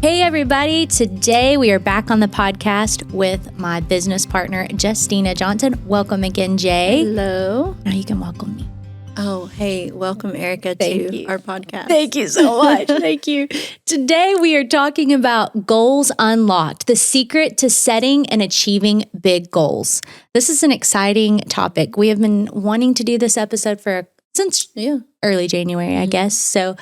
Hey everybody, today we are back on the podcast with my business partner, Justina Johnson. Welcome again, Jay. Hello. Now you can welcome me. Oh, hey, welcome Erica Thank to you. our podcast. Thank you so much. Thank you. Today we are talking about goals unlocked, the secret to setting and achieving big goals. This is an exciting topic. We have been wanting to do this episode since early January, I guess. So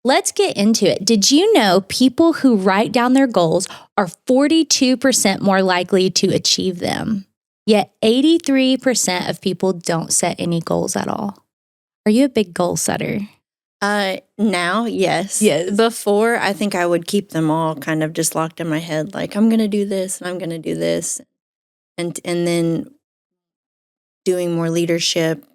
let's get into it. Did you know people who write down their goals are 42% more likely to achieve them? Yet 83% of people don't set any goals at all. Are you a big goal setter? Now, yes. Before, I think I would keep them all kind of just locked in my head, like I'm going to do this and I'm going to do this. And then doing more leadership,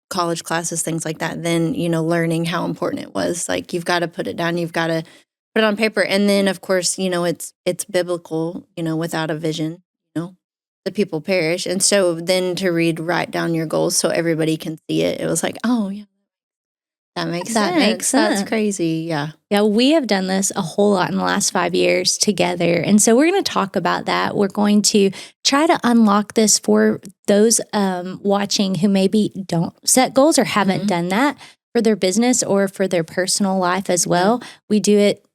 college classes, things like that, then, learning how important it was. Like you've got to put it down, you've got to put it on paper. And then of course, it's biblical, without a vision, the people perish. And so then to write down your goals so everybody can see it, it was like, oh yeah, that makes sense. That's crazy. Yeah. Yeah, we have done this a whole lot in the last 5 years together. And so we're going to talk about that. We're going to try to unlock this for those watching who maybe don't set goals or haven't done that for their business or for their personal life as well. We do it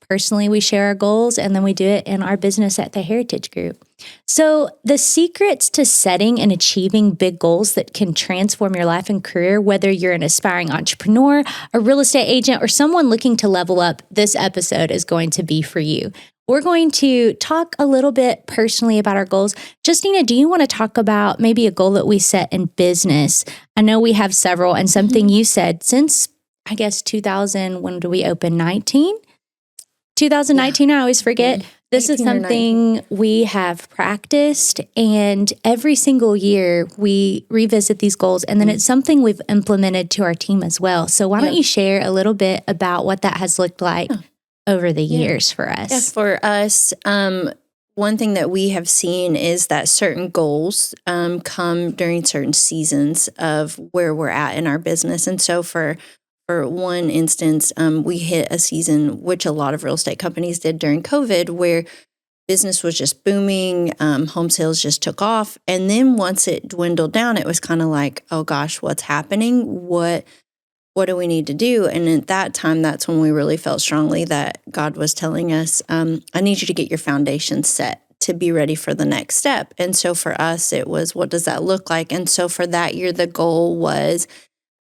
personally, we share our goals, and then we do it in our business at the Heritage Group. So the secrets to setting and achieving big goals that can transform your life and career, whether you're an aspiring entrepreneur, a real estate agent, or someone looking to level up, this episode is going to be for you. We're going to talk a little bit personally about our goals. Justina, do you want to talk about maybe a goal that we set in business? I know we have several, and something you said since, I guess, 2000, when did we open? 2019, I always forget. This is something we have practiced, and every single year we revisit these goals, and then it's something we've implemented to our team as well. So why don't you share a little bit about what that has looked like over the years for us? Yeah, for us, one thing that we have seen is that certain goals come during certain seasons of where we're at in our business. And so for one instance, we hit a season, which a lot of real estate companies did during COVID, where business was just booming, home sales just took off. And then once it dwindled down, it was kind of like, oh gosh, what's happening? What do we need to do? And at that time, that's when we really felt strongly that God was telling us, I need you to get your foundation set to be ready for the next step. And so for us, it was, what does that look like? And so for that year, the goal was,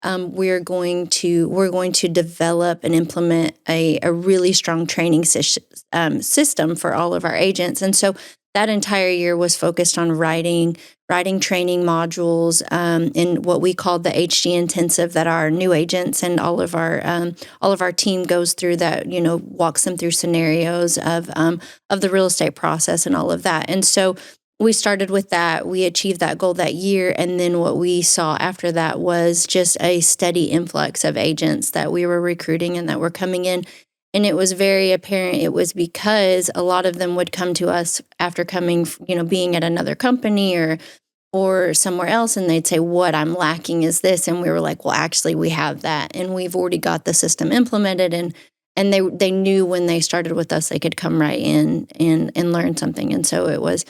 we're going to develop and implement a really strong training system for all of our agents. And so that entire year was focused on writing training modules in what we called the HG intensive that our new agents and all of our team goes through, that walks them through scenarios of the real estate process and all of that. And so we started with that. We achieved that goal that year. And then what we saw after that was just a steady influx of agents that we were recruiting and that were coming in. And it was very apparent it was because a lot of them would come to us after coming, being at another company or somewhere else. And they'd say, what I'm lacking is this. And we were like, well, actually, we have that. And we've already got the system implemented. And they knew when they started with us, they could come right in and learn something. And so it was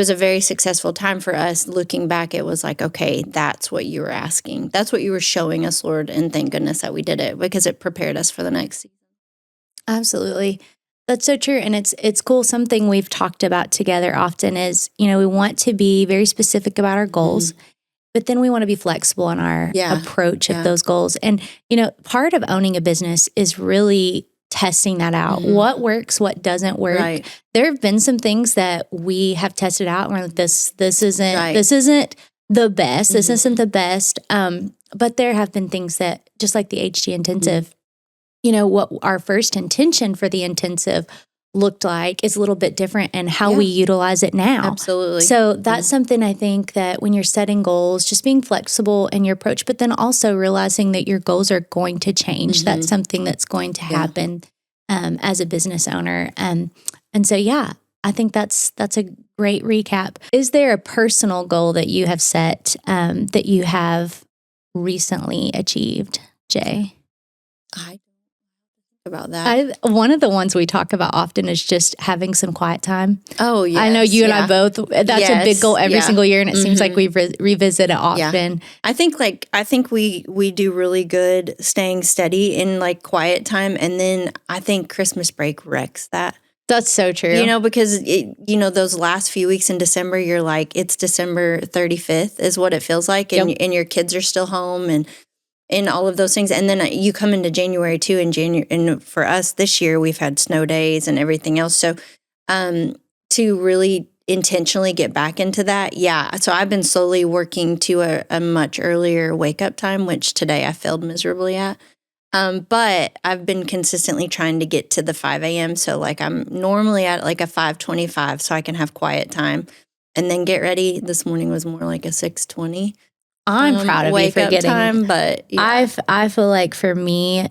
a very successful time for us. Looking back, it was like, okay, that's what you were asking. That's what you were showing us, Lord. And thank goodness that we did it, because it prepared us for the next season. Absolutely. That's so true. And it's cool. Something we've talked about together often is, we want to be very specific about our goals, but then we want to be flexible in our approach of those goals. And, part of owning a business is really testing that out. What works, what doesn't work. Right. There have been some things that we have tested out and we're like, this isn't the best. This isn't the best. But there have been things that, just like the HG intensive, what our first intention for the intensive looked like is a little bit different, and how we utilize it now. Absolutely. So that's something I think that when you're setting goals, just being flexible in your approach, but then also realizing that your goals are going to change. That's something that's going to happen as a business owner. And so, I think that's a great recap. Is there a personal goal that you have set that you have recently achieved, Jay? about that. One of the ones we talk about often is just having some quiet time. Oh, yes. I know you and I both, that's a big goal every single year, and it seems like we revisit it often. Yeah. I think we do really good staying steady in like quiet time, and then I think Christmas break wrecks that. That's so true. You know, because those last few weeks in December, you're like, it's December 35th is what it feels like, and your kids are still home, and all of those things. And then you come into January too, and for us this year, we've had snow days and everything else. So to really intentionally get back into that, so I've been slowly working to a much earlier wake up time, which today I failed miserably at. But I've been consistently trying to get to the 5 a.m. So like I'm normally at like a 5:25 so I can have quiet time and then get ready. This morning was more like a 6:20. I'm proud of you for getting time, but I feel like for me,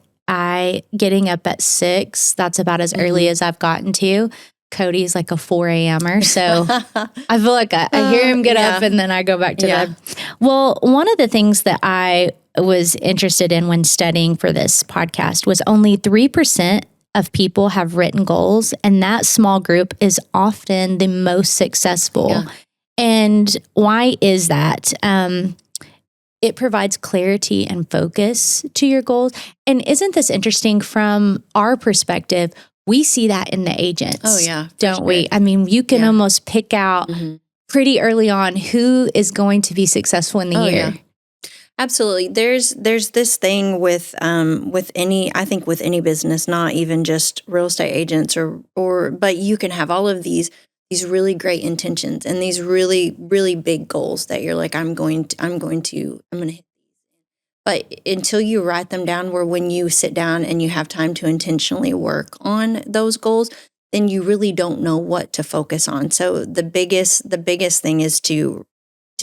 getting up at 6, that's about as early as I've gotten to. Cody's like a 4 a.m.er, so I feel like I hear him get up and then I go back to bed. Well, one of the things that I was interested in when studying for this podcast was only 3% of people have written goals, and that small group is often the most successful. Yeah. And why is that? It provides clarity and focus to your goals. And isn't this interesting from our perspective? We see that in the agents. Oh, yeah. Don't we? I mean, you can almost pick out pretty early on who is going to be successful in the year. Yeah. Absolutely. There's this thing with any business, not even just real estate agents but you can have all of these really great intentions and these really, really big goals that you're like, I'm going to hit these. But until you write them down, where when you sit down and you have time to intentionally work on those goals, then you really don't know what to focus on. So the biggest thing is to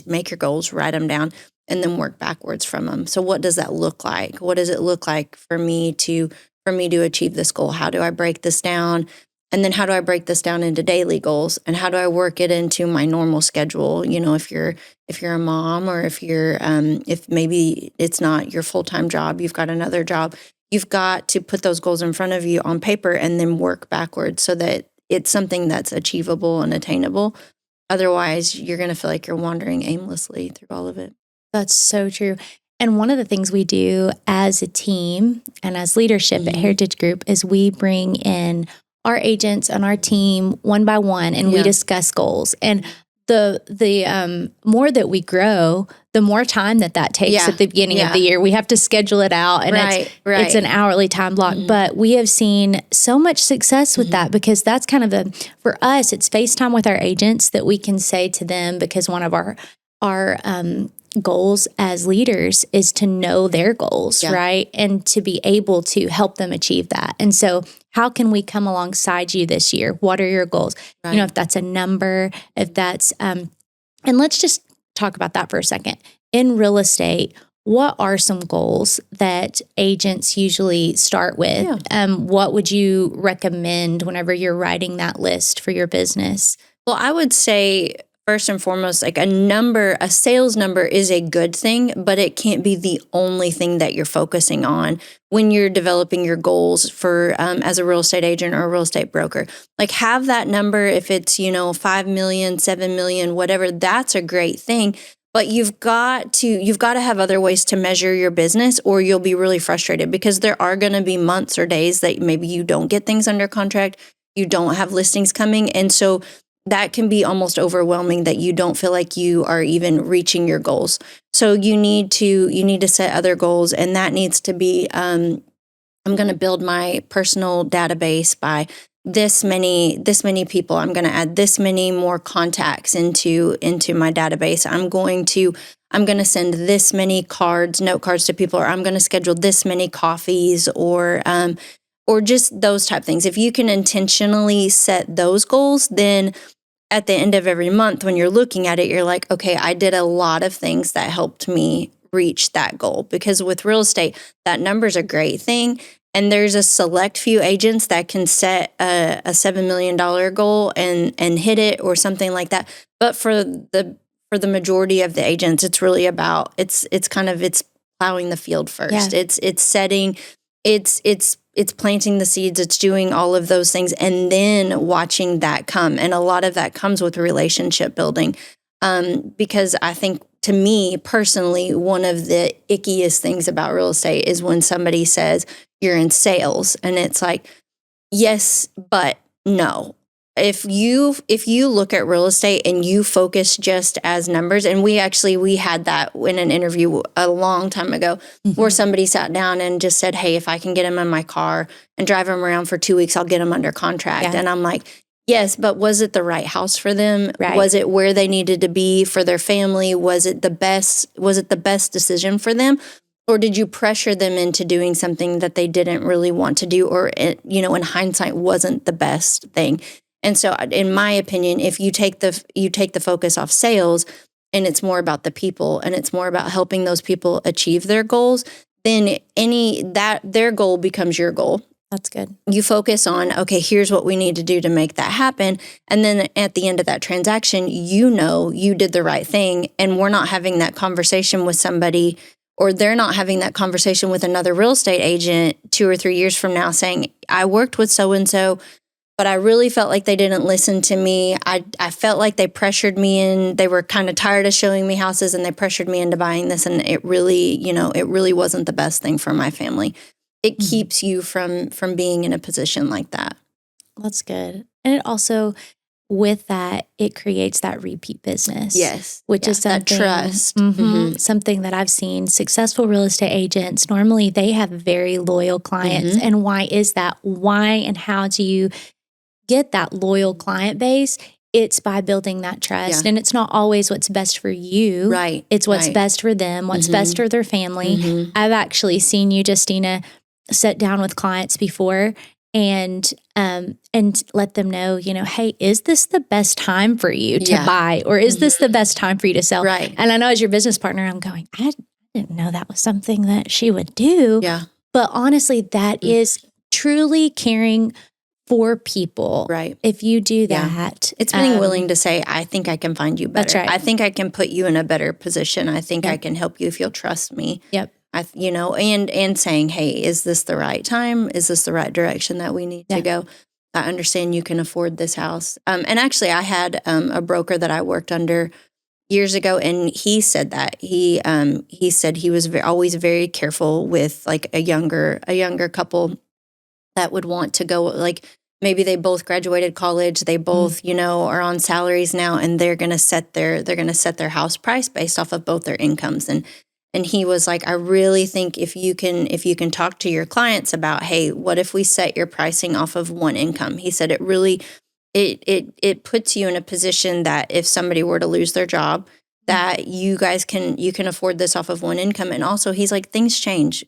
make your goals, write them down, and then work backwards from them. So what does that look like? What does it look like for me to achieve this goal? How do I break this down? And then how do I break this down into daily goals? And how do I work it into my normal schedule? You know, if you're a mom, or if maybe it's not your full-time job, you've got another job, you've got to put those goals in front of you on paper and then work backwards so that it's something that's achievable and attainable. Otherwise, you're going to feel like you're wandering aimlessly through all of it. That's so true. And one of the things we do as a team and as leadership at Heritage Group is we bring in our agents on our team one by one, and we discuss goals. And the more that we grow, the more time that takes at the beginning of the year. We have to schedule it out, and it's an hourly time block. But we have seen so much success with that, because that's kind of for us, it's FaceTime with our agents that we can say to them, because one of our goals as leaders is to know their goals, right? And to be able to help them achieve that. And so how can we come alongside you this year? What are your goals? Right. You know, if that's a number, if that's, and let's just talk about that for a second. In real estate, what are some goals that agents usually start with? What would you recommend whenever you're writing that list for your business? Well, I would say, first and foremost, like a sales number is a good thing, but it can't be the only thing that you're focusing on when you're developing your goals for as a real estate agent or a real estate broker. Like, have that number. If it's 5 million, 7 million, whatever, that's a great thing. But you've got to have other ways to measure your business, or you'll be really frustrated, because there are going to be months or days that maybe you don't get things under contract, you don't have listings coming, and so that can be almost overwhelming, that you don't feel like you are even reaching your goals. So you need to set other goals, and that needs to be, I'm going to build my personal database by this many people. I'm going to add this many more contacts into my database. I'm going to send this many note cards to people, or I'm going to schedule this many coffees, or just those type of things. If you can intentionally set those goals, then at the end of every month, when you're looking at it, you're like, okay, I did a lot of things that helped me reach that goal. Because with real estate, that number's a great thing. And there's a select few agents that can set a $7 million goal and hit it, or something like that. But for the majority of the agents, it's really about, it's plowing the field first. Yeah. It's setting, it's it's planting the seeds, it's doing all of those things, and then watching that come. And a lot of that comes with relationship building. Because I think, to me personally, one of the ickiest things about real estate is when somebody says you're in sales, and it's like, yes, but no. If you look at real estate and you focus just as numbers, and we had that in an interview a long time ago, where somebody sat down and just said, hey, if I can get him in my car and drive him around for 2 weeks, I'll get him under contract. Yeah. And I'm like, yes, but was it the right house for them? Right. Was it where they needed to be for their family? Was it the best decision for them? Or did you pressure them into doing something that they didn't really want to do, or, in hindsight, wasn't the best thing? And so, in my opinion, if you take the focus off sales, and it's more about the people, and it's more about helping those people achieve their goals, then their goal becomes your goal. That's good. You focus on, okay, here's what we need to do to make that happen. And then at the end of that transaction, you did the right thing, and we're not having that conversation with somebody, or they're not having that conversation with another real estate agent 2 or 3 years from now saying, I worked with so-and-so, but I really felt like they didn't listen to me. I felt like they pressured me in. They were kind of tired of showing me houses, and they pressured me into buying this. And it really wasn't the best thing for my family. It keeps you from being in a position like that. That's good. And it also, with that, it creates that repeat business. Yes. Which is something, that trust. Something that I've seen successful real estate agents, normally they have very loyal clients. And why is that? Why and how do you get that loyal client base? It's by building that trust. And it's not always what's best for you. Right. It's what's best for them, what's best for their family. I've actually seen you, Justina, sit down with clients before and let them know, hey, is this the best time for you to buy, or is this the best time for you to sell? Right. And I know, as your business partner, I'm going, I didn't know that was something that she would do. Yeah. But honestly, that is truly caring for people. Right. If you do that. It's being willing to say, I think I can find you better. That's right. I think I can put you in a better position. I think I can help you if you'll trust me. Yep. And saying, hey, is this the right time? Is this the right direction that we need to go? I understand you can afford this house. And actually, I had a broker that I worked under years ago, and he said that. He said he was always very careful with like a younger couple that would want to go, like maybe they both graduated college, they both are on salaries now, and they're going to set their house price based off of both their incomes. And he was like, I really think if you can talk to your clients about, hey, what if we set your pricing off of one income? He said it really it puts you in a position that if somebody were to lose their job, that you can afford this off of one income. And also, he's like, things change.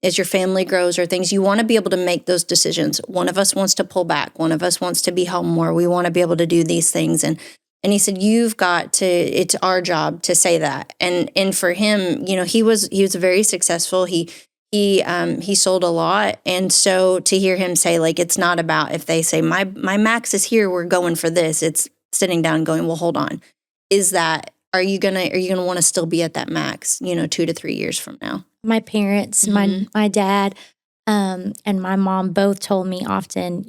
As your family grows or things, you want to be able to make those decisions. One of us wants to pull back. One of us wants to be home more. We want to be able to do these things. And he said, it's our job to say that. And for him, he was very successful. He sold a lot. And so to hear him say, like, it's not about if they say my max is here, we're going for this. It's sitting down going, well, hold on. Are you gonna want to still be at that max, 2 to 3 years from now? My parents, my dad, and my mom both told me often,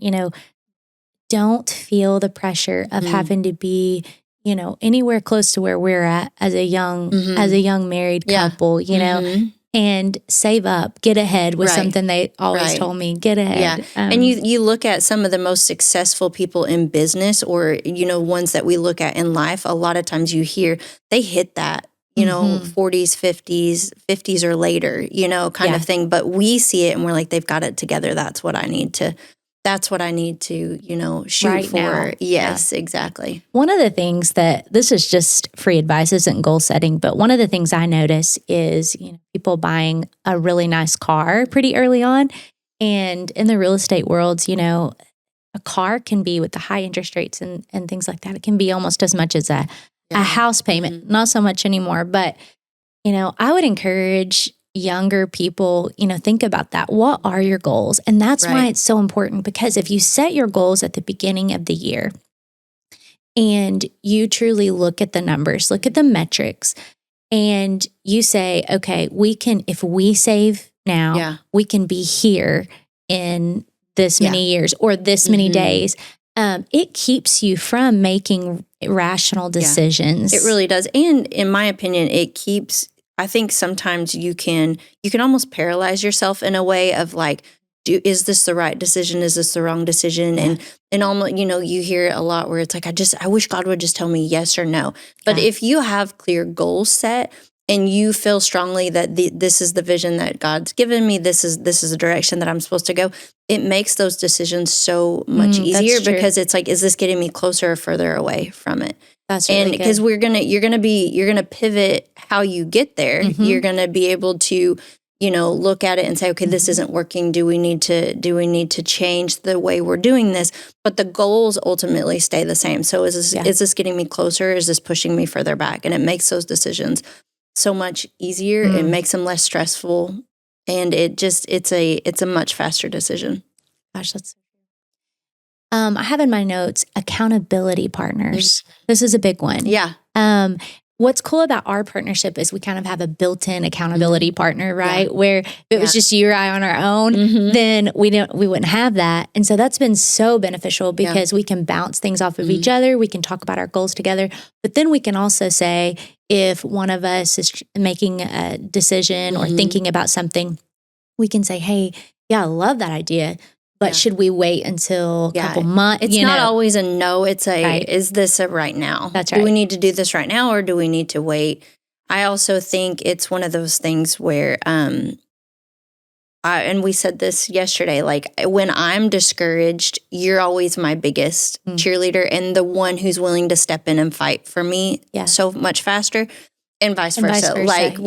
don't feel the pressure of having to be, anywhere close to where we're at as a young married couple, and save up, get ahead was something they always told me, get ahead. Yeah. And you look at some of the most successful people in business, or, ones that we look at in life, a lot of times you hear they hit that, 40s, 50s or later, kind of thing. But we see it and we're like, they've got it together. That's what I need to shoot right for. Now. Yes, exactly. One of the things this is just free advice, isn't goal setting, but one of the things I notice is, people buying a really nice car pretty early on. And in the real estate world, a car can be, with the high interest rates and things like that, it can be almost as much as a house payment. Not so much anymore. But, I would encourage younger people, think about that. What are your goals? And that's why it's so important, because if you set your goals at the beginning of the year and you truly look at the numbers, look at the metrics, and you say, okay, if we save now, we can be here in this many years or this many days, it keeps you from making rational decisions. It really does. And in my opinion, it keeps, I think sometimes you can almost paralyze yourself in a way of like, is this the right decision? Is this the wrong decision? And almost, you hear a lot where it's like, I wish God would just tell me yes or no. But if you have clear goals set and you feel strongly that this is the vision that God's given me, this is the direction that I'm supposed to go, it makes those decisions so much easier because it's like, is this getting me closer or further away from it? That's really good. Because you're gonna pivot how you get there. You're gonna be able to, look at it and say, okay, this isn't working. Do we need to change the way we're doing this? But the goals ultimately stay the same. So is this getting me closer? Is this pushing me further back? And it makes those decisions so much easier. It makes them less stressful, and it's a much faster decision. Gosh, that's. I have in my notes accountability partners. This is a big one. Yeah. What's cool about our partnership is we kind of have a built-in accountability partner, right? Yeah. Where if it was just you or I on our own, then we wouldn't have that. And so that's been so beneficial because we can bounce things off of each other. We can talk about our goals together, but then we can also say if one of us is making a decision or thinking about something, we can say, hey, I love that idea. But should we wait until a couple months? It's not always a no. It's is this a right now? That's right. Do we need to do this right now or do we need to wait? I also think it's one of those things where, and we said this yesterday, like when I'm discouraged, you're always my biggest cheerleader and the one who's willing to step in and fight for me so much faster and vice versa. Like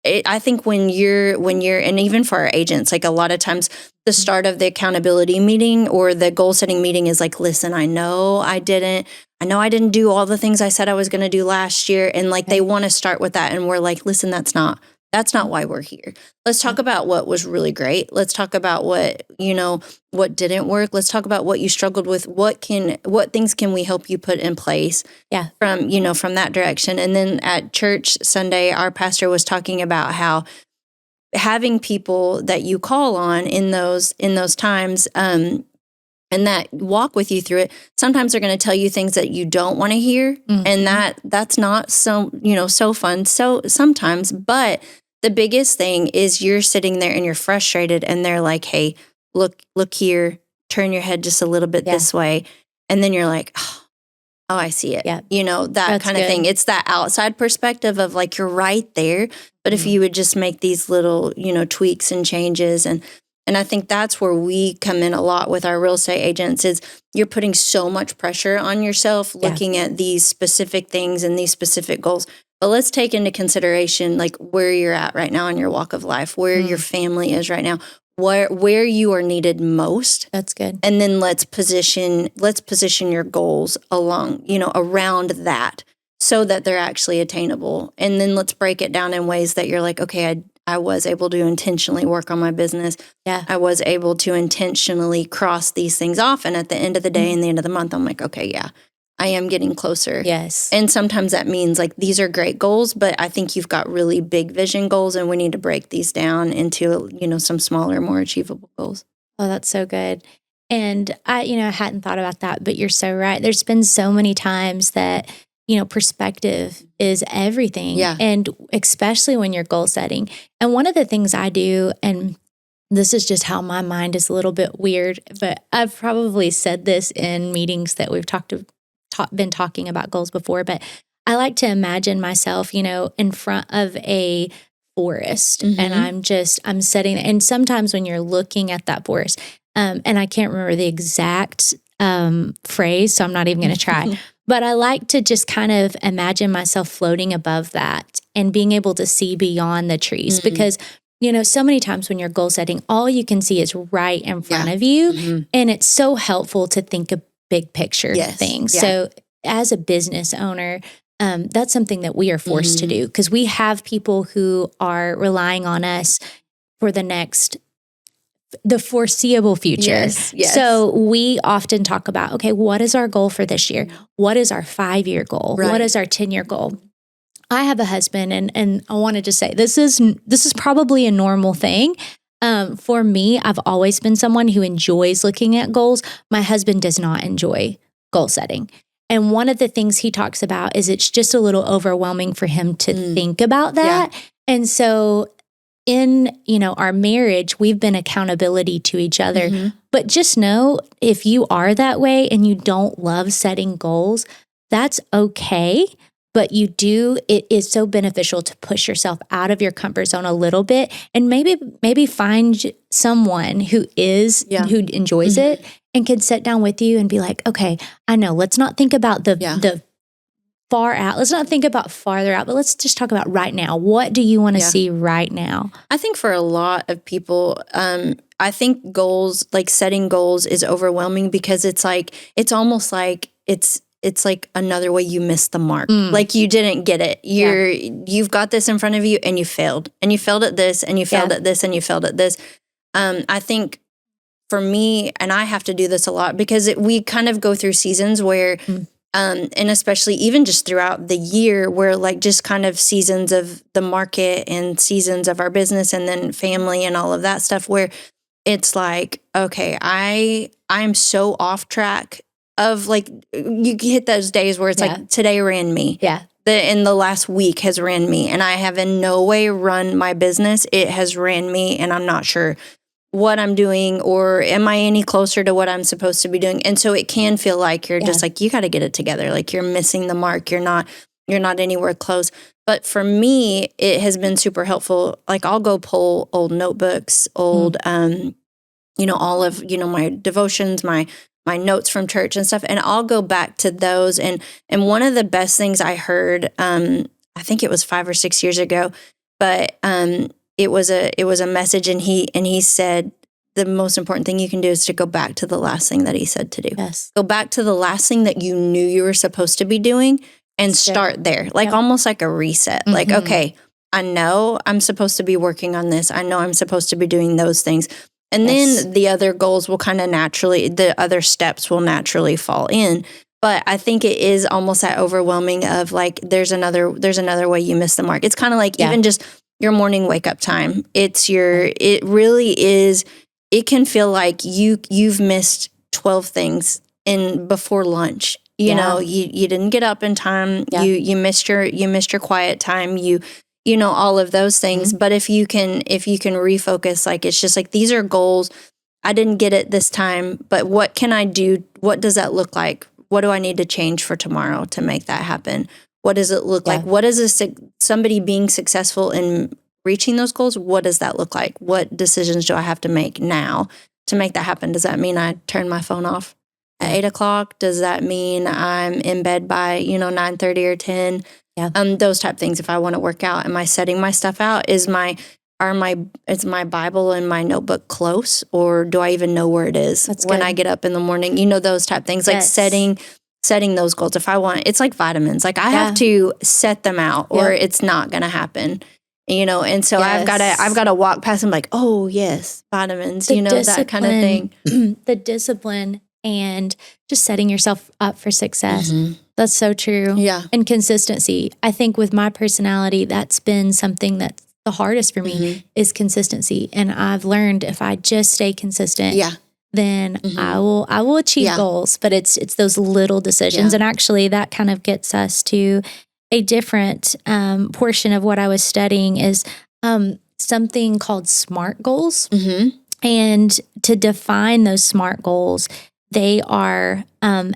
I think when you're, and even for our agents, like a lot of times the start of the accountability meeting or the goal setting meeting is like, listen, I know I didn't do all the things I said I was going to do last year. And like, they want to start with that. And we're like, listen, that's not why we're here. Let's talk about what was really great. Let's talk about what didn't work. Let's talk about what you struggled with. What things can we help you put in place from that direction. And then at church Sunday, our pastor was talking about how having people that you call on in those times, and that walk with you through it, sometimes they're going to tell you things that you don't want to hear. And that's not so fun. So sometimes, but the biggest thing is you're sitting there and you're frustrated and they're like, hey, look here, turn your head just a little bit this way. And then you're like, oh, I see it. Yeah. That that's kind of thing. It's that outside perspective of like, you're right there. But if you would just make these little, tweaks and changes, and I think that's where we come in a lot with our real estate agents is you're putting so much pressure on yourself looking at these specific things and these specific goals. But let's take into consideration like where you're at right now in your walk of life, where your family is right now, where you are needed most. That's good. And then let's position your goals along, around that so that they're actually attainable. And then let's break it down in ways that you're like, okay, I was able to intentionally work on my business. Yeah. I was able to intentionally cross these things off. And at the end of the day and the end of the month, I'm like, okay, I am getting closer. Yes. And sometimes that means like, these are great goals, but I think you've got really big vision goals and we need to break these down into, some smaller, more achievable goals. Oh, that's so good. And I hadn't thought about that, but you're so right. There's been so many times that, perspective is everything. Yeah. And especially when you're goal setting. And one of the things I do, and this is just how my mind is a little bit weird, but I've probably said this in meetings that we've been talking about goals before, but I like to imagine myself, in front of a forest and I'm sitting, and sometimes when you're looking at that forest, and I can't remember the exact phrase, so I'm not even going to try. But I like to just kind of imagine myself floating above that and being able to see beyond the trees because, so many times when you're goal setting, all you can see is right in front of you. And it's so helpful to think of big picture things. Yeah. So as a business owner, that's something that we are forced to do because we have people who are relying on us for the foreseeable future. Yes. So we often talk about, okay, what is our goal for this year? What is our 5-year goal? Right. What is our 10-year goal? I have a husband and I wanted to say this is probably a normal thing. For me, I've always been someone who enjoys looking at goals. My husband does not enjoy goal setting. And one of the things he talks about is it's just a little overwhelming for him to think about that. And so in, our marriage, we've been accountability to each other. But just know if you are that way and you don't love setting goals, that's okay. But it is so beneficial to push yourself out of your comfort zone a little bit and maybe find someone who enjoys it and can sit down with you and be like, okay, I know, let's not think about the far out. Let's not think about farther out, but let's just talk about right now. What do you want to see right now? I think for a lot of people, I think goals, like setting goals is overwhelming because it's almost like it's like another way you missed the mark. Like you didn't get it. You've got this in front of you and you failed. And you failed at this and you failed at this and you failed at this. I think for me, and I have to do this a lot because we kind of go through seasons where, and especially even just throughout the year where like just kind of seasons of the market and seasons of our business and then family and all of that stuff where it's like, okay, I'm so off track of like, you hit those days where it's like today ran me. Yeah. In the last week has ran me and I have in no way run my business. It has ran me and I'm not sure what I'm doing or am I any closer to what I'm supposed to be doing? And so it can feel like you're just like, you got to get it together. Like you're missing the mark. You're not anywhere close. But for me, it has been super helpful. Like I'll go pull old notebooks, old, all of, my devotions, my notes from church and stuff. And I'll go back to those. And one of the best things I heard, I think it was 5 or 6 years ago, but it was a message and he said, the most important thing you can do is to go back to the last thing that he said to do. Yes. Go back to the last thing that you knew you were supposed to be doing and start there. Like almost like a reset. Like, okay, I know I'm supposed to be working on this. I know I'm supposed to be doing those things. And then the other goals will kind of the other steps will naturally fall in. But I think it is almost that overwhelming of like, there's another way you miss the mark. It's kind of like even just your morning wake up time. It really is, it can feel like you've missed 12 things before lunch. You know, you didn't get up in time. Yeah. You missed your quiet time. All of those things. But if you can refocus, like, it's just like, these are goals. I didn't get it this time, but what can I do? What does that look like? What do I need to change for tomorrow to make that happen? What does it look like? What is somebody being successful in reaching those goals? What does that look like? What decisions do I have to make now to make that happen? Does that mean I turn my phone off at 8:00? Does that mean I'm in bed by, 9:30 or 10? Yeah. Those type of things. If I want to work out, am I setting my stuff out? Is my Bible and my notebook close, or do I even know where it is when I get up in the morning? Those type of things, like setting those goals. If I want, it's like vitamins. Like I have to set them out, or it's not going to happen. And so I've got to walk past them like, oh yes, vitamins. That kind of thing. The discipline and just setting yourself up for success. That's so true. Yeah. And consistency. I think with my personality, that's been something that's the hardest for me is consistency. And I've learned if I just stay consistent, then I will achieve goals. But it's those little decisions. And actually that kind of gets us to a different portion of what I was studying is something called SMART goals. And to define those SMART goals, they are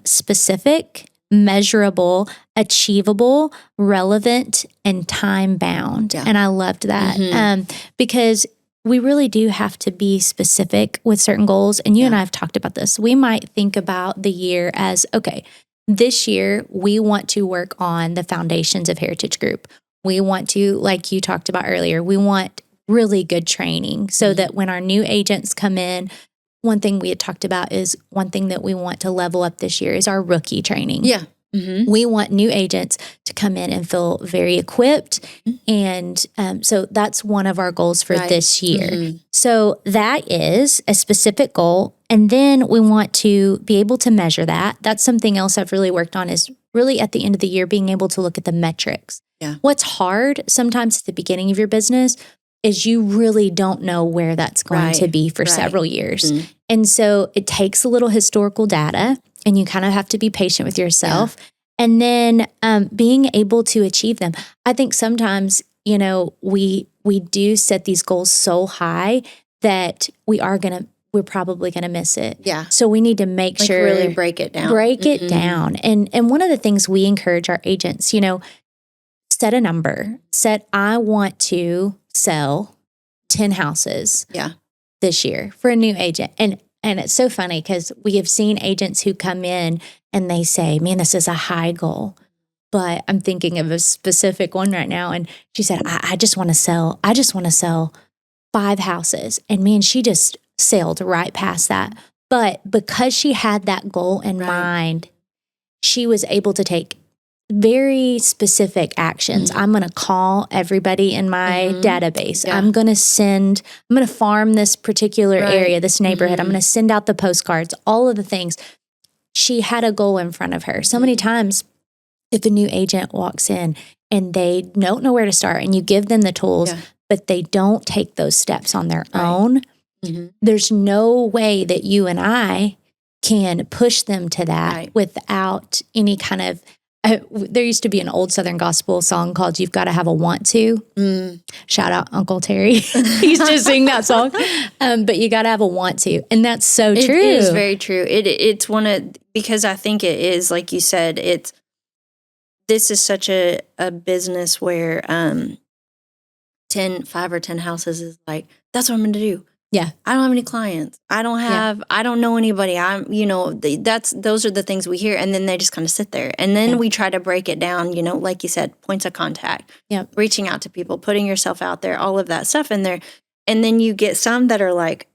specific, measurable, achievable, relevant, and time-bound. Yeah. And I loved that because we really do have to be specific with certain goals. And you and I have talked about this. We might think about the year as, okay, this year we want to work on the foundations of Heritage Group. We want to, like you talked about earlier, we want really good training so that when our new agents come in, one thing we had talked about is one thing that we want to level up this year is our rookie training. Yeah. We want new agents to come in and feel very equipped. And so that's one of our goals for this year. So that is a specific goal. And then we want to be able to measure that. That's something else I've really worked on is really at the end of the year, being able to look at the metrics. Yeah. What's hard sometimes at the beginning of your business is you really don't know where that's going to be for several years. Mm-hmm. And so it takes a little historical data, and you kind of have to be patient with yourself. Yeah. And then being able to achieve them. I think sometimes, we do set these goals so high that we're probably going to miss it. Yeah. So we need to make sure. Really break it down. Break it down. And one of the things we encourage our agents, set a number. I want to sell 10 houses this year for a new agent. And it's so funny because we have seen agents who come in and they say, man, this is a high goal. But I'm thinking of a specific one right now. And she said, I just want to sell 5 houses. And man, she just sailed right past that. But because she had that goal in mind, she was able to take very specific actions. I'm going to call everybody in my database. Yeah. I'm going to farm this particular area, this neighborhood. I'm going to send out the postcards, all of the things. She had a goal in front of her. So many times, if a new agent walks in and they don't know where to start and you give them the tools, but they don't take those steps on their own, there's no way that you and I can push them to that without any kind of there used to be an old Southern gospel song called You've Got to Have a Want To. Shout out Uncle Terry. He used to sing that song. But you got to have a want to. And that's so true. It is very true. It's because I think it is, like you said, this is such a business where 5 or 10 houses is like, that's what I'm going to do. Yeah. I don't have any clients. I don't know anybody. Those are the things we hear. And then they just kind of sit there. And then we try to break it down, like you said, points of contact, reaching out to people, putting yourself out there, all of that stuff in there. And then you get some that are like,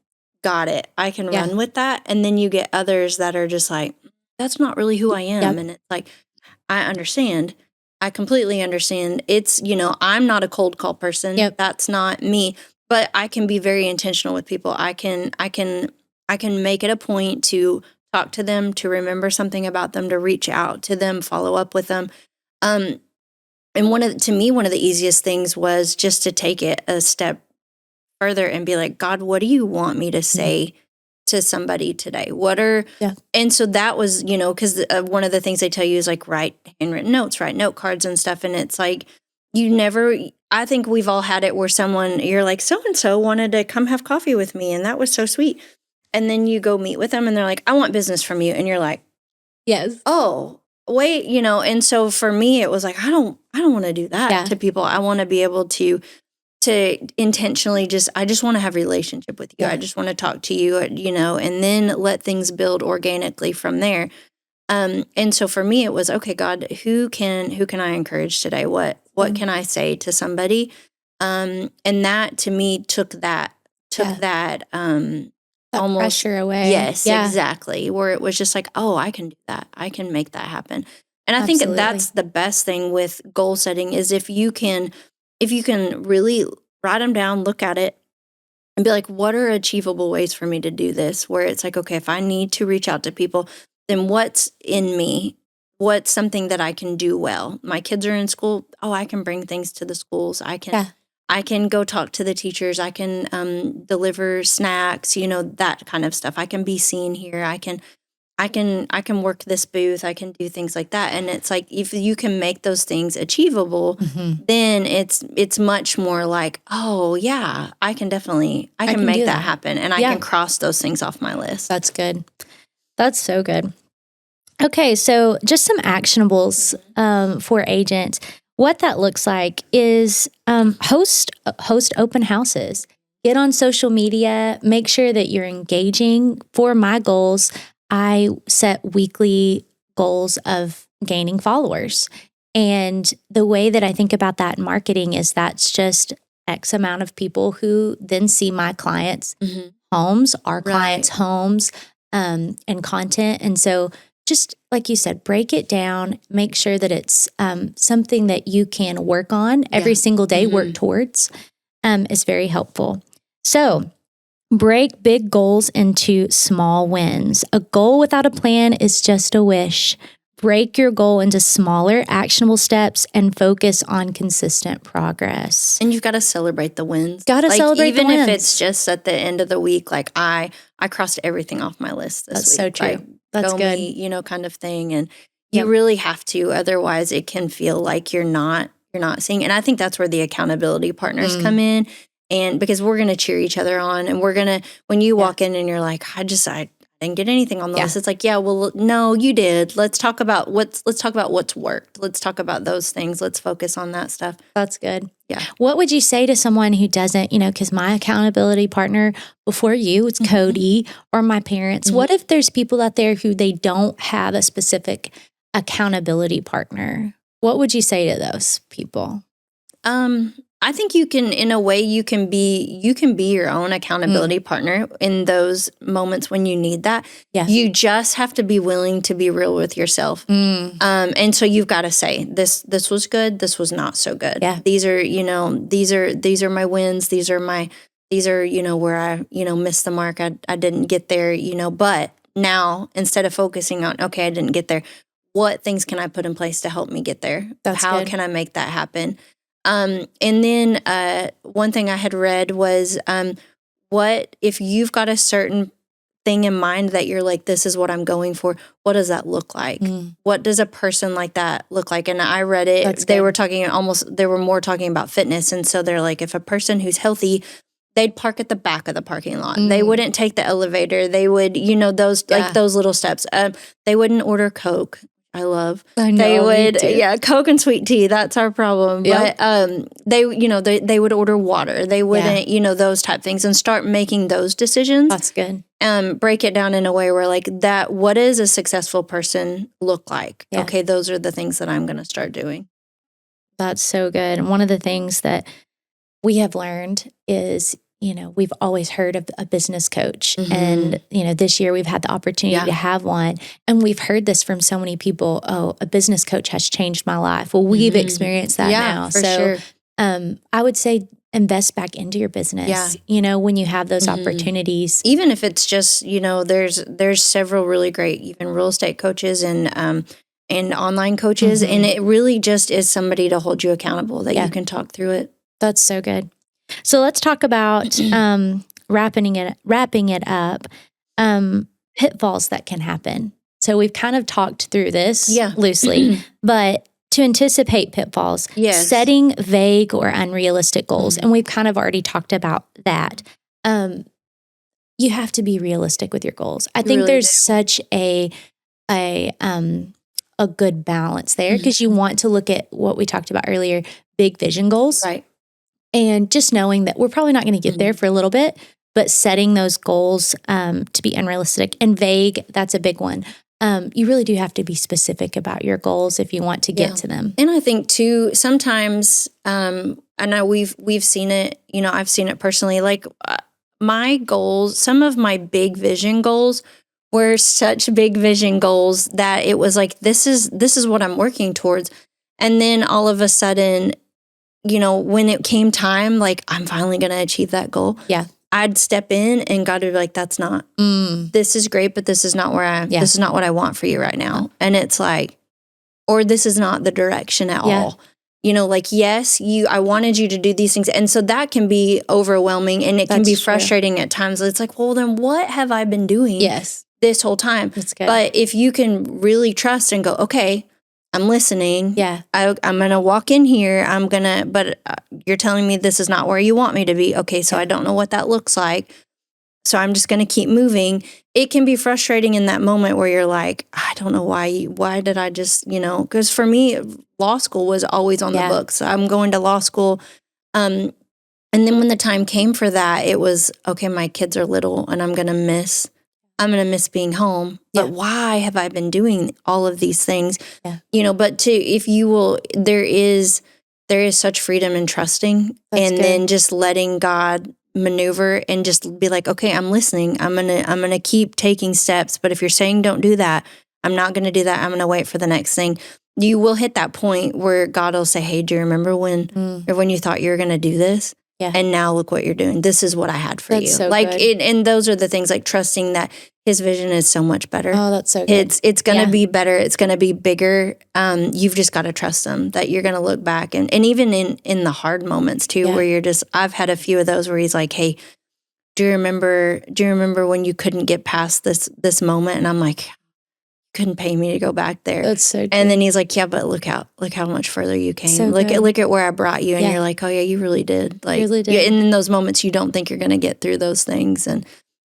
got it. I can run with that. And then you get others that are just like, that's not really who I am. And it's like, I understand. I completely understand. It's, I'm not a cold call person. That's not me. But I can be very intentional with people. I can make it a point to talk to them, to remember something about them, to reach out to them, follow up with them. And one of the easiest things was just to take it a step further and be like, God, what do you want me to say to somebody today? And so that was, because one of the things they tell you is like, write handwritten notes, write note cards and stuff. And it's like, I think we've all had it where you're like, so-and-so wanted to come have coffee with me. And that was so sweet. And then you go meet with them and they're like, I want business from you. And you're like, yes. Oh, wait, and so for me, it was like, I don't want to do that to people. I want to be able to intentionally I just want to have a relationship with you. I just want to talk to you, and then let things build organically from there. And so for me, it was, okay, God, who can I encourage today? What can I say to somebody? And that to me took that almost pressure away. Yes, exactly. Where it was just like, oh, I can do that. I can make that happen. And I think that's the best thing with goal setting is if you can really write them down, look at it, and be like, what are achievable ways for me to do this? Where it's like, okay, if I need to reach out to people, then what's in me? What's something that I can do well? My kids are in school. Oh, I can bring things to the schools. I can go talk to the teachers. I can deliver snacks, that kind of stuff. I can be seen here. I can work this booth. I can do things like that. And it's like, if you can make those things achievable, then it's much more like, oh yeah, I can make that happen. And I can cross those things off my list. That's good. That's so good. Okay. So just some actionables for agents. What that looks like is host open houses. Get on social media. Make sure that you're engaging. For my goals, I set weekly goals of gaining followers. And the way that I think about that in marketing is that's just X amount of people who then see my clients' homes, our clients' homes, and content. And so just like you said, break it down, make sure that it's something that you can work on every single day, work towards, is very helpful. So break big goals into small wins. A goal without a plan is just a wish. break your goal into smaller, actionable steps and focus on consistent progress. And you've got to celebrate the wins. Got to celebrate the wins. Even if it's just at the end of the week, like I crossed everything off my list this That's week. so true. Like, That's go good. me, kind of thing. And you really have to, otherwise it can feel like you're not seeing. And I think that's where the accountability partners come in. And because we're going to cheer each other on, and we're going to, when you walk in and you're like, I didn't get anything on the list. It's like, well, no, you did. Let's talk about what's worked. Let's talk about those things. Let's focus on that stuff. That's good. Yeah. What would you say to someone who doesn't, because my accountability partner before you, it's Cody or my parents. What if there's people out there who they don't have a specific accountability partner? What would you say to those people? I think you can, in a way, you can be your own accountability partner in those moments when you need that. Yes. You just have to be willing to be real with yourself. And so you've got to say, this was good, this was not so good. Yeah. These are my wins. These are where I, missed the mark. I didn't get there, but now instead of focusing on, okay, I didn't get there, what things can I put in place to help me get there? How can I make that happen? And then one thing I had read was, what if you've got a certain thing in mind that you're like, this is what I'm going for, what does that look like? What does a person like that look like? And I read it, they were more talking about fitness. And so they're like, if a person who's healthy, they'd park at the back of the parking lot. They wouldn't take the elevator. They would, those like those little steps. They wouldn't order Coke. I love. I know, they would, me too. Coke and sweet tea. That's our problem. Yep. But they would order water. They wouldn't, those type things, and start making those decisions. That's good. Break it down in a way where like that. What does a successful person look like? Yeah. Okay, those are the things that I'm going to start doing. That's so good. And one of the things that we have learned is, we've always heard of a business coach. And, this year we've had the opportunity to have one. And we've heard this from so many people. Oh, a business coach has changed my life. Well, we've experienced that now. For sure. I would say invest back into your business, when you have those opportunities. Even if it's just, there's several really great, even real estate coaches and online coaches. And it really just is somebody to hold you accountable that you can talk through it. That's so good. So let's talk about wrapping it up. Pitfalls that can happen. So we've kind of talked through this loosely, but to anticipate pitfalls, setting vague or unrealistic goals, and we've kind of already talked about that. You have to be realistic with your goals. I think there's such a good balance there, because you want to look at what we talked about earlier, big vision goals. Right. And just knowing that we're probably not going to get there for a little bit, but setting those goals to be unrealistic and vague, that's a big one. You really do have to be specific about your goals if you want to get to them. And I think too, sometimes, I know we've seen it, I've seen it personally, like my goals, some of my big vision goals were such big vision goals that it was like, this is what I'm working towards. And then all of a sudden, when it came time, like I'm finally going to achieve that goal. Yeah. I'd step in and God would be like, that's not, this is great, but this is not where this is not what I want for you right now. And it's like, or this is not the direction at all. Like, yes, I wanted you to do these things. And so that can be overwhelming, and it can be frustrating at times. It's like, well, then what have I been doing this whole time? That's good. But if you can really trust and go, okay, I'm listening. Yeah. I'm going to walk in here. But you're telling me this is not where you want me to be. Okay. So I don't know what that looks like. So I'm just going to keep moving. It can be frustrating in that moment where you're like, I don't know why did I just, because for me, law school was always on the books. I'm going to law school. And then when the time came for that, it was, okay, my kids are little and I'm going to miss being home. But why have I been doing all of these things? But if you will, there is such freedom in trusting. That's good. Then just letting God maneuver and just be like, okay, I'm listening. I'm gonna keep taking steps. But if you're saying don't do that, I'm not gonna do that. I'm gonna wait for the next thing. You will hit that point where God will say, hey, do you remember when you thought you were gonna do this? Yeah. And now look what you're doing. This is what I had for That's you. so like good. and those are the things, like trusting that his vision is so much better. Oh, that's so good. It's going to Yeah. be better. It's going to be bigger. You've just got to trust him that you're going to look back and even in the hard moments too, Yeah. where you're just, I've had a few of those where he's like, hey, do you remember when you couldn't get past this moment? And I'm like, couldn't pay me to go back there. That's so true. And then he's like, yeah, but look how much further you came. So look good. at where I brought you. And Yeah. you're like, oh yeah, you really did. Like, really did. And in those moments, you don't think you're going to get through those things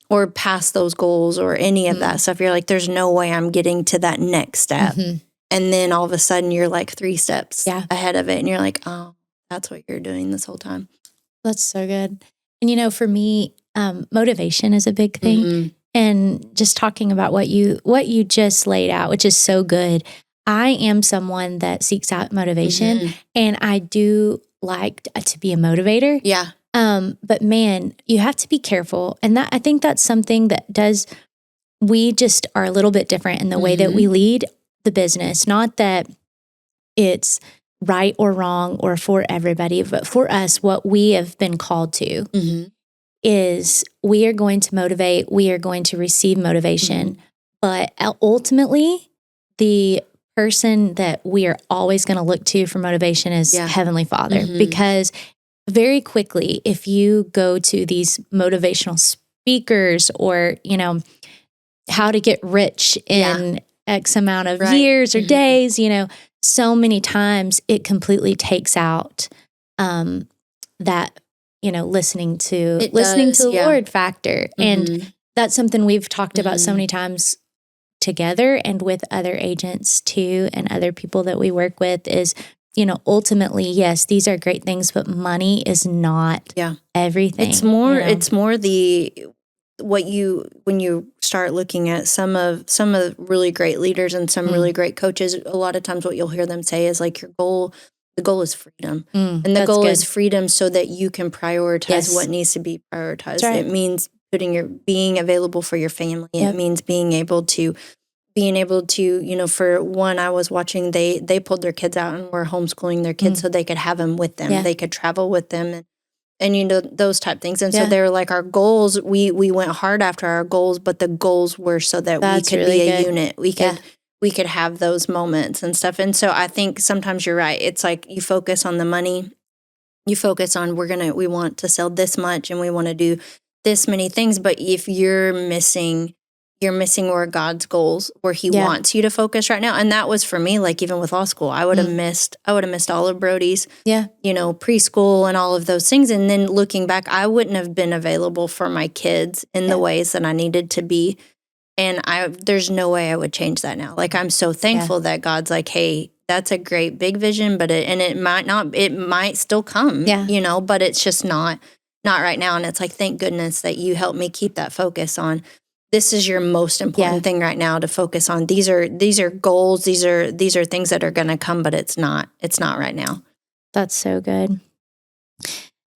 or past those goals or any of that stuff. You're like, there's no way I'm getting to that next step. Mhm. And then all of a sudden you're like 3 steps Yeah. ahead of it. And you're like, oh, that's what you're doing this whole time. That's so good. And for me, motivation is a big thing. Mhm. And just talking about what you just laid out, which is so good. I am someone that seeks out motivation, Mhm. and I do like to be a motivator. Yeah. But man, you have to be careful. And I think that's something we just are a little bit different in the way that we lead the business. Not that it's right or wrong or for everybody, but for us, what we have been called to Mhm. is we are going to motivate, we are going to receive motivation. But ultimately, the person that we are always going to look to for motivation is Yeah. Heavenly Father. Mhm. Because very quickly, if you go to these motivational speakers or, how to get rich in X amount of Right. years or Mhm. days, so many times it completely takes out that, listening to It the does, yeah. Lord factor. And Mhm. that's something we've talked about so Mhm. many times together and with other agents too, and other people that we work with is, ultimately, yes, these are great things, but money is not Yeah. everything. It's more when you start looking at some of really great leaders and some really great coaches, a lot of times what you'll hear them say is like the goal is freedom. And the that's goal good. is freedom so that you can prioritize Yes. what needs to be prioritized. That's right. It means being available for your family. Yep. It means being able to, for one, I was watching, they pulled their kids out and were homeschooling their kids so they could have them with them. Yeah. They could travel with them and those type things. And so Yeah. they were like, our goals, we went hard after our goals, but the goals were so that That's we could really be a good. unit. We could have those moments and stuff. And so I think sometimes you're right. It's like you focus on the money. You focus on we want to sell this much and we want to do this many things. But if you're missing where God's goals, where He wants you to focus right now. And that was for me, like even with law school, I would have missed all of Brody's, preschool and all of those things. And then looking back, I wouldn't have been available for my kids in the ways that I needed to be. And there's no way I would change that now. Like, I'm so thankful that God's like, hey, that's a great big vision, but it might still come, but it's just not right now. And it's like, thank goodness that you helped me keep that focus on. This is your most important thing right now to focus on. These are goals. These are things that are going to come, but it's not right now. That's so good.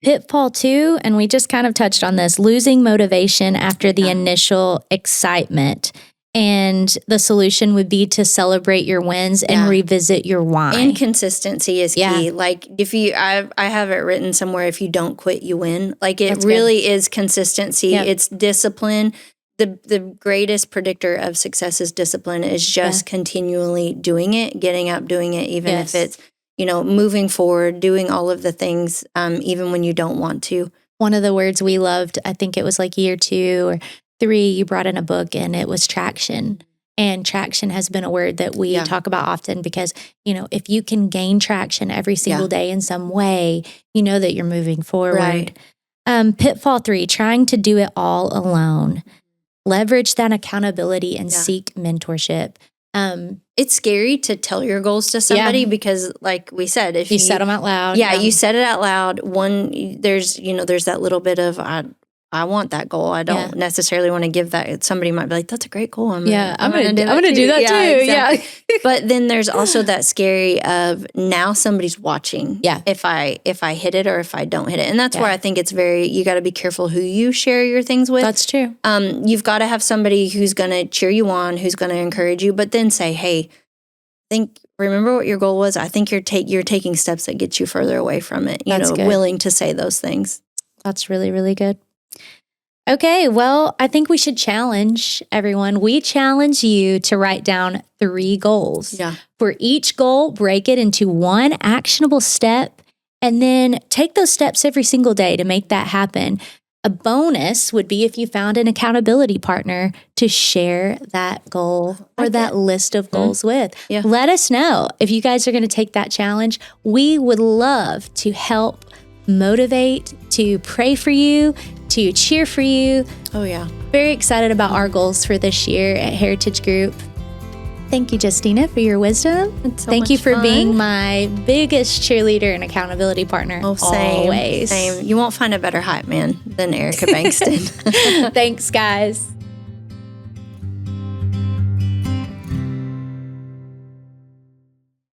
Pitfall 2, and we just kind of touched on this, losing motivation after the initial excitement. And the solution would be to celebrate your wins and revisit your why. And consistency is key. Like I have it written somewhere, if you don't quit, you win. Like it really is consistency. Yep. It's discipline. The greatest predictor of success is discipline, is just continually doing it, getting up, doing it, even if it's, moving forward, doing all of the things, even when you don't want to. One of the words we loved, I think it was like year 2 or 3, you brought in a book, and it was traction. And traction has been a word that we talk about often because, if you can gain traction every single day in some way, you know that you're moving forward. Right. Pitfall 3, trying to do it all alone. Leverage that accountability and seek mentorship. It's scary to tell your goals to somebody because, like we said, if you said them out loud. you said it out loud. One, there's that little bit of I want that goal. I don't necessarily want to give that. Somebody might be like, "That's a great goal." I'm gonna do that too. Yeah. But then there's also that scary of now somebody's watching. Yeah. If I hit it or if I don't hit it, and that's where I think it's you got to be careful who you share your things with. That's true. You've got to have somebody who's going to cheer you on, who's going to encourage you, but then say, "Hey, remember what your goal was. I think you're taking steps that get you further away from it." That's good. Willing to say those things. That's really, really good. Okay, well, I think we should challenge everyone. We challenge you to write down 3 goals. Yeah. For each goal, break it into one actionable step and then take those steps every single day to make that happen. A bonus would be if you found an accountability partner to share that goal or that list of goals with. Yeah. Let us know if you guys are going to take that challenge. We would love to help motivate, to pray for you, to cheer for you. Oh, yeah. Very excited about our goals for this year at Heritage Group. Thank you, Justina, for your wisdom. Thank you for being my biggest cheerleader and accountability partner. Oh, same. Always. Same. You won't find a better hype man than Erica Bankston. Thanks, guys.